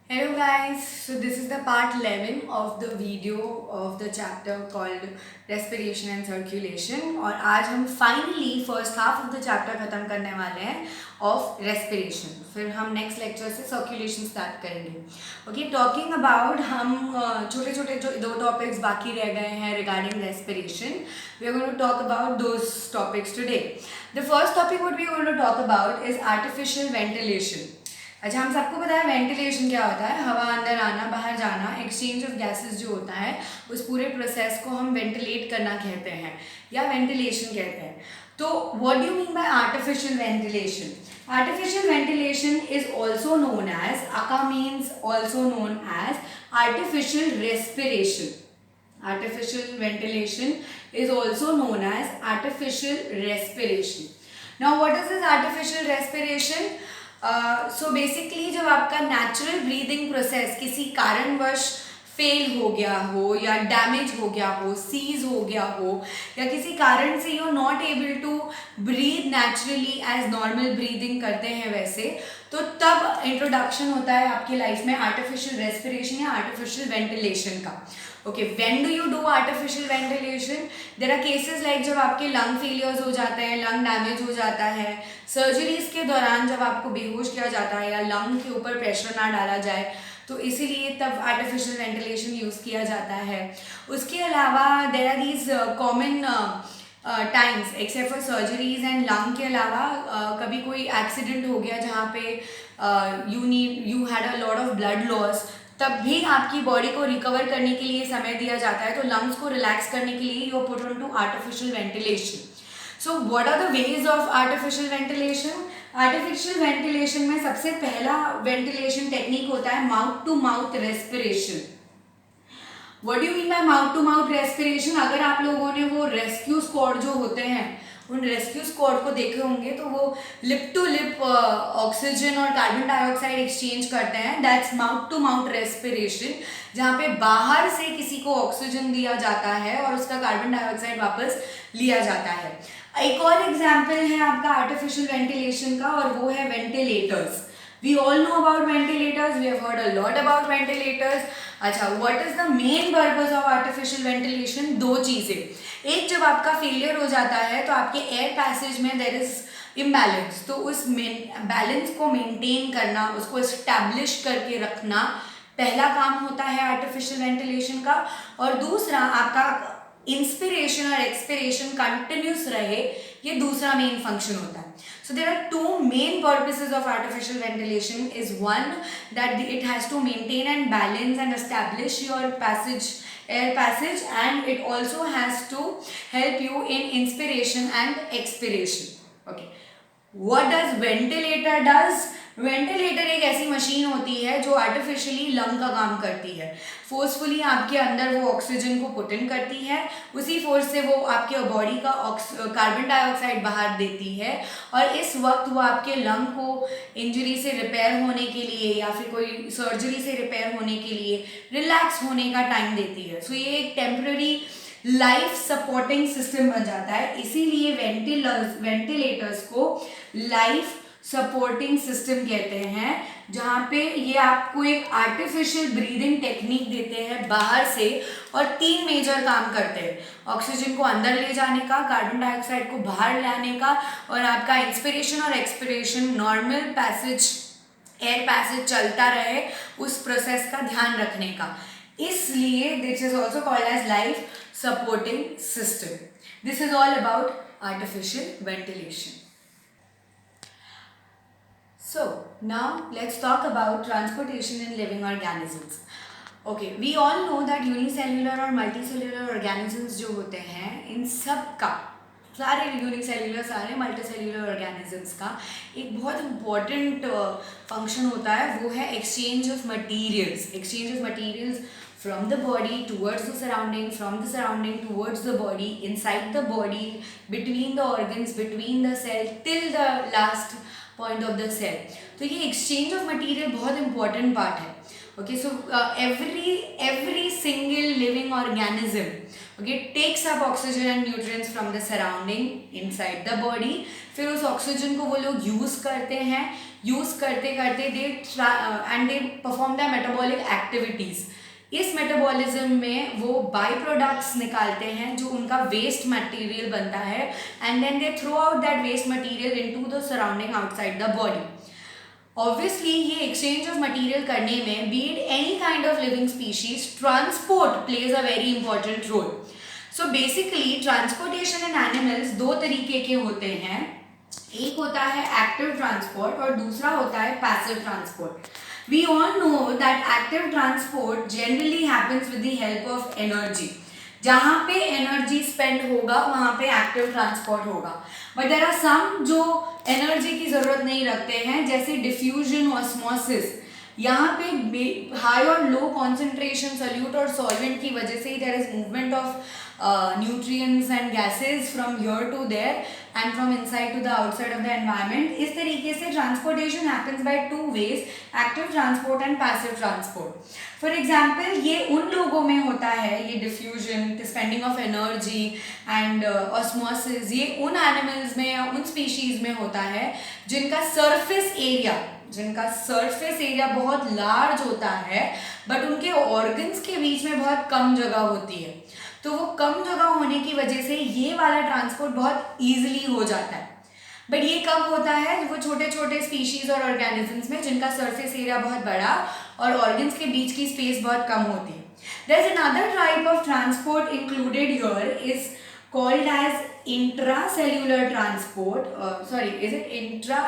Hello guys, so this is the part 11 of the video of the chapter called respiration and circulation और आज हम finally first half of the chapter ख़त्म करने वाले हैं of respiration. फिर हम next lecture से circulation start करेंगे. Okay, talking about हम छोटे छोटे जो दो topics बाकी रह गए हैं regarding respiration, we are going to talk about those topics today. The first topic what we are going to talk about is artificial ventilation. अच्छा, हम सबको पता है वेंटिलेशन क्या होता है. हवा अंदर आना बाहर जाना, एक्सचेंज ऑफ गैसेस जो होता है उस पूरे प्रोसेस को हम वेंटिलेट करना कहते हैं या वेंटिलेशन कहते हैं. तो what do you mean by artificial ventilation? Artificial ventilation is also known as aka means also known as artificial respiration. Artificial ventilation is also known as artificial respiration. Now what is this artificial respiration? So basically जब आपका natural breathing process किसी कारणवश fail हो गया हो या damage हो गया हो, सीज हो गया हो या किसी कारण से you not able to breathe naturally as normal breathing करते हैं वैसे, तो तब इंट्रोडक्शन होता है आपकी लाइफ में आर्टिफिशियल रेस्पिरेशन या आर्टिफिशियल वेंटिलेशन का. Okay, when do you do artificial ventilation? There are cases like जब आपके लंग फेलियर्स हो जाते हैं, लंग डैमेज हो जाता है, सर्जरीज के दौरान जब आपको बेहोश किया जाता है या लंग के ऊपर प्रेशर ना डाला जाए, तो इसीलिए तब आर्टिफिशियल वेंटिलेशन यूज़ किया जाता है. उसके अलावा there are these common times except for surgeries and lung के अलावा कभी कोई एक्सीडेंट हो गया जहाँ पे you had a lot of blood loss, तब भी आपकी बॉडी को रिकवर करने के लिए समय दिया जाता है. तो लंग्स को रिलैक्स करने के लिए you are put on to artificial ventilation. So what are the ways of artificial ventilation? Artificial ventilation में सबसे पहला वेंटिलेशन टेक्निक होता है mouth to mouth respiration. What do you mean by mouth to mouth respiration? अगर आप लोगों ने वो रेस्क्यू स्क्वाड जो होते हैं उन रेस्क्यू स्क्वाड को देखे होंगे तो वो लिप टू लिप ऑक्सीजन और कार्बन डाइऑक्साइड एक्सचेंज करते हैं. That's mouth to mouth respiration, जहाँ पे बाहर से किसी को ऑक्सीजन दिया जाता है और उसका कार्बन डाइऑक्साइड वापस लिया जाता है. एक और एग्जाम्पल है आपका आर्टिफिशियल वेंटिलेशन का और वो है ventilators. We all know about ventilators. We have heard a lot about ventilators. अच्छा, what is the main purpose of artificial ventilation? दो चीज़ें. एक, जब आपका फेलियर हो जाता है तो आपके एयर पैसेज में देर इज इम्बैलेंस, तो उस बैलेंस को मेंटेन करना, उसको इस्टेब्लिश करके रखना पहला काम होता है आर्टिफिशियल वेंटिलेशन का. और दूसरा, आपका इंस्पिरेशन और एक्सपिरेशन कंटिन्यूस रहे, ये दूसरा मेन फंक्शन होता है. So there are two main purposes of artificial ventilation. Is one that it has to maintain and balance and establish your air passage, and it also has to help you in inspiration and expiration. Okay, what does ventilator does? Ventilator एक ऐसी machine होती है जो artificially lung का काम करती है. Forcefully आपके अंदर वो ऑक्सीजन को पुट इन करती है, उसी फोर्स से वो आपके बॉडी का कार्बन डाइऑक्साइड बाहर देती है, और इस वक्त वो आपके लंग को इंजरी से रिपेयर होने के लिए या फिर कोई सर्जरी से रिपेयर होने के लिए रिलैक्स होने का टाइम देती है. सो ये एक टेम्पररी लाइफ सपोर्टिंग सिस्टम बन जाता है. इसीलिए वेंटिलेटर्स को लाइफ सपोर्टिंग सिस्टम कहते हैं, जहाँ पे ये आपको एक आर्टिफिशियल ब्रीदिंग टेक्निक देते हैं बाहर से, और तीन मेजर काम करते हैं: ऑक्सीजन को अंदर ले जाने का, कार्बन डाइऑक्साइड को बाहर लाने का, और आपका इंस्पिरेशन और expiration normal passage, air passage चलता रहे, उस प्रोसेस का ध्यान रखने का. इसलिए this is also called as life supporting system. This is all about artificial ventilation. So now let's talk about transportation in living organisms. Okay, we all know that unicellular और multicellular organisms जो होते हैं, इन सब का, सारे unicellular सारे multicellular organisms का एक बहुत इम्पॉर्टेंट फंक्शन होता है, वो है exchange of materials from the body towards the surrounding, from the surrounding towards the body, inside the body, between the organs, between the cell, till the last point of the cell. तो ये exchange of material बहुत important part है. Okay, so every single living organism, okay, takes up oxygen and nutrients from the surrounding inside the body. फिर उस oxygen को वो लोग use करते हैं. यूज़ करते करते they perform the metabolic activities. इस मेटाबॉलिज्म में वो बाई प्रोडक्ट्स निकालते हैं जो उनका वेस्ट मटेरियल बनता है, and then they throw out that waste material into the surrounding outside the body. Obviously ये एक्सचेंज ऑफ मटेरियल करने में, be it any kind of living species, transport plays a very important role. So basically transportation in animals दो तरीके के होते हैं, एक होता है एक्टिव ट्रांसपोर्ट और दूसरा होता है passive transport. We all know that active transport generally happens with the help of energy. जहाँ पे एनर्जी स्पेंड होगा वहाँ पे एक्टिव ट्रांसपोर्ट होगा, बट देयर आर सम जो एनर्जी की ज़रूरत नहीं रखते हैं, जैसे डिफ्यूजन, ऑस्मोसिस। यहाँ पे हाई और लो कॉन्सेंट्रेशन सोल्यूट और सॉल्वेंट की वजह से there is movement of nutrients and gases from here to there and from inside to the outside of the environment. इस तरीके से transportation happens by two ways, active transport and passive transport. For example, ये उन लोगों में होता है, ये diffusion, spending of energy and osmosis, ये उन animals में या उन species में होता है जिनका surface area बहुत large होता है, बट उनके organs के बीच में बहुत कम जगह होती है। तो वो कम जगह होने की वजह से ये वाला ट्रांसपोर्ट बहुत ईजिली हो जाता है। बट ये कब होता है? वो छोटे छोटे स्पीशीज और ऑर्गेनिजम्स में जिनका सरफेस एरिया बहुत बड़ा और ऑर्गन्स के बीच की स्पेस बहुत कम होती है। There is another type of transport included here is called as intracellular transport. Sorry, is it intra?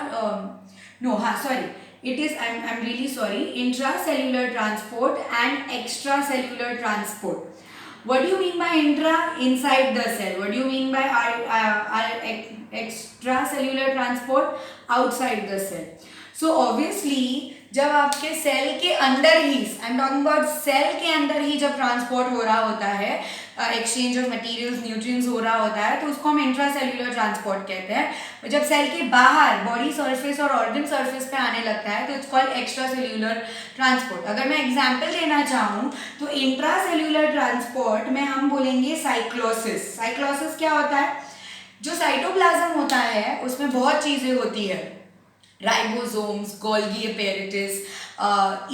No, हाँ, sorry, it is, I'm really sorry, intracellular transport and extracellular transport. What do you mean by intra? Inside the cell. What do you mean by extracellular transport? Outside the cell. So obviously जब आपके cell के अंदर ही, I am talking about cell के अंदर ही जब transport हो रहा होता है, एक्सचेंज ऑफ मटेरियल्स, न्यूट्रिएंट्स हो रहा होता है, तो उसको हम इंट्रासेल्युलर ट्रांसपोर्ट कहते हैं। जब सेल के बाहर बॉडी सरफेस और ऑर्गन सरफेस पे आने लगता है तो इट्स कॉल्ड एक्स्ट्रासेल्युलर ट्रांसपोर्ट। अगर मैं एग्जांपल लेना चाहूँ तो इंट्रासेल्युलर ट्रांसपोर्ट में हम बोलेंगे साइक्लोसिस। साइक्लोसिस क्या होता है? जो साइटोप्लाज्म होता है उसमें बहुत चीज़ें होती है, ribosomes, Golgi apparatus,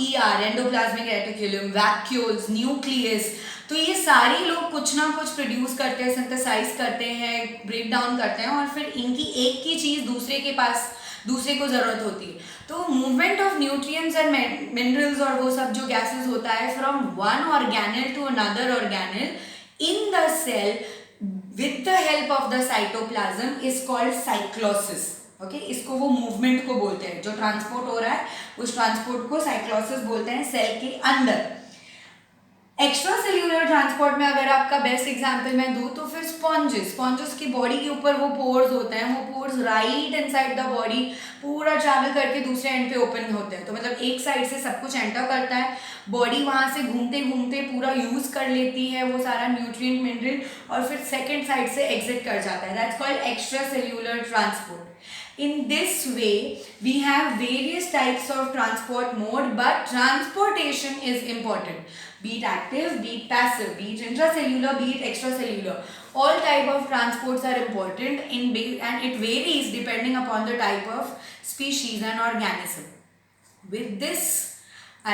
ER, endoplasmic reticulum, vacuoles, nucleus. तो ये सारे लोग कुछ ना कुछ प्रोड्यूस करते हैं, सिंथेसाइज करते हैं, ब्रेक डाउन करते हैं, और फिर इनकी एक की चीज़ दूसरे को ज़रूरत होती है। तो movement of nutrients and minerals और वो सब जो गैसेस होता है from one organelle to another organelle in the cell with the help of the cytoplasm is called cyclosis. Okay, इसको वो मूवमेंट को बोलते हैं, जो ट्रांसपोर्ट हो रहा है उस ट्रांसपोर्ट को साइक्लोसिस बोलते हैं सेल के अंदर। एक्स्ट्रा सेल्यूलर ट्रांसपोर्ट में अगर आपका बेस्ट एग्जांपल मैं दूँ तो फिर स्पॉन्जेस की बॉडी के ऊपर वो पोर्स होते हैं, वो pores right inside the body पूरा ट्रैवल करके दूसरे एंड पे ओपन होते हैं। तो मतलब एक साइड से सब कुछ एंटर करता है, बॉडी वहाँ से घूमते घूमते पूरा यूज़ कर लेती है वो सारा न्यूट्रिएंट मिनरल, और फिर सेकेंड साइड से एग्जिट कर जाता है। That's called extra cellular transport. In this way, we have various types of transport mode, but transportation is important. Be it active, be it passive, be it intracellular, be it extracellular. All type of transports are important and it varies depending upon the type of species and organism. With this,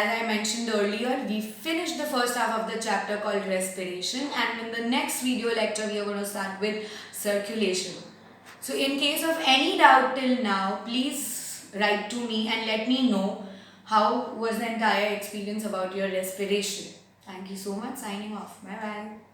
as I mentioned earlier, we finished the first half of the chapter called respiration, and in the next video lecture, we are going to start with circulation. So in case of any doubt till now, please write to me and let me know how was the entire experience about your respiration. Thank you so much. Signing off. Bye bye.